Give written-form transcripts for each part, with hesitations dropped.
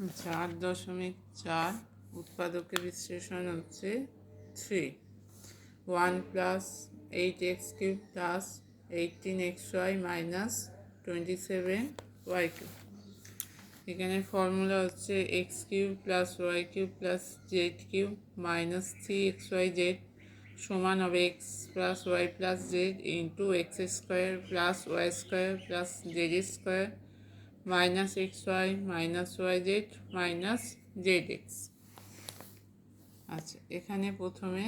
8.4 উৎপাদকের বিশ্লেষণ হচ্ছে 3 1 plus 8x³ plus 18xy minus 27y³ এখানে ফর্মুলা হচ্ছে x³ plus y³ plus z³ minus 3xyz সমান হবে x plus y plus z into x square plus y square plus z square minus x y minus y z minus z x. আচ্ছা, এখানে প্রথমে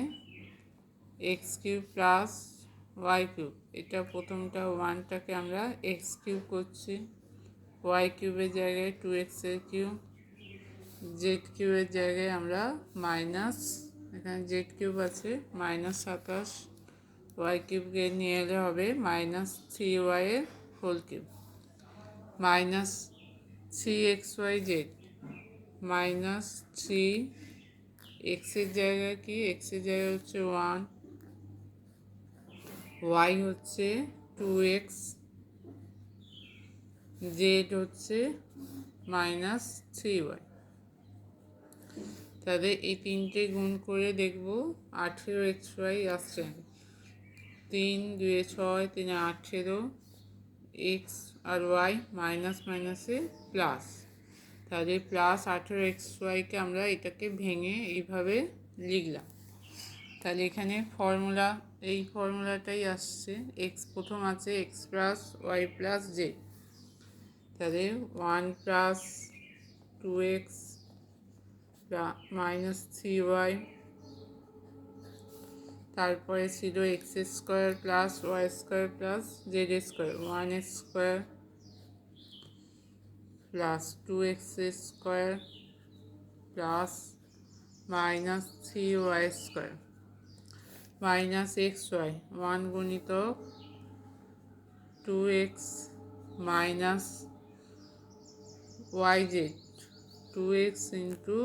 x³ plus y³ এটা প্রথমটা 1টাকে আমরা x³ করছি, y³ জায়গায় 2x³ z³ জায়গায় আমরা মাইনাস, এখানে z³ আছে মাইনাস 27, y³ নিয়ে এলে হবে minus 3y whole cube minus 3xyz minus 3 এক্সের জায়গায় কি, এক্সের জায়গায় হচ্ছে 1, y হচ্ছে 2x, জেড হচ্ছে মাইনাস 3y। তাহলে এই তিনটে গুণ করে দেখব 18xy আসছে, 3 2 6 3 18 এক্স আর ওয়াই মাইনাস মাইনাসে প্লাস, তাহলে প্লাস 18xyকে আমরা এটাকে ভেঙে এইভাবে লিখলাম। তাহলে এখানে ফর্মুলা, এই ফর্মুলাটাই আসছে, এক্স প্রথম আছে x plus y plus z, তাহলে 1 প্লাস 2x মাইনাস 3y, তারপরে ছিল x square plus y square plus z square, 1x square plus 2x square plus minus 3y square minus x y, 1 গুণিতক 2x minus y z 2x into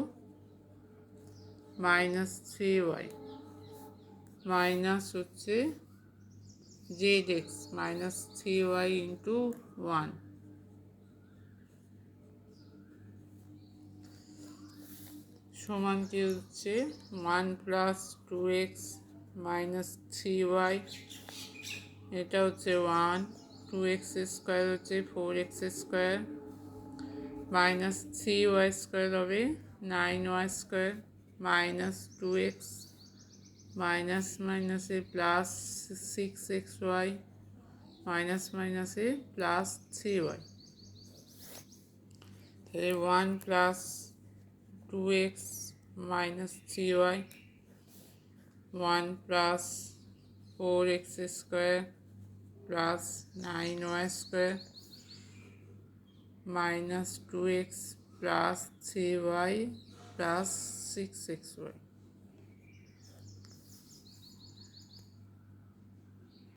minus 3y minus হচ্ছে z x minus 3y into 1 সমান কি হচ্ছে 1 plus 2x minus 3y, এটা হচ্ছে 1, 2x square হচ্ছে 4x square minus 3y square হবে 9y square minus 2x minus মাইনাসে প্লাস 6xy মাইনাস মাইনাসে প্লাস 3y, তাহলে 1 plus 2x minus 3y 1 plus 4x square plus 9y square minus 2x plus 3y plus 6xy।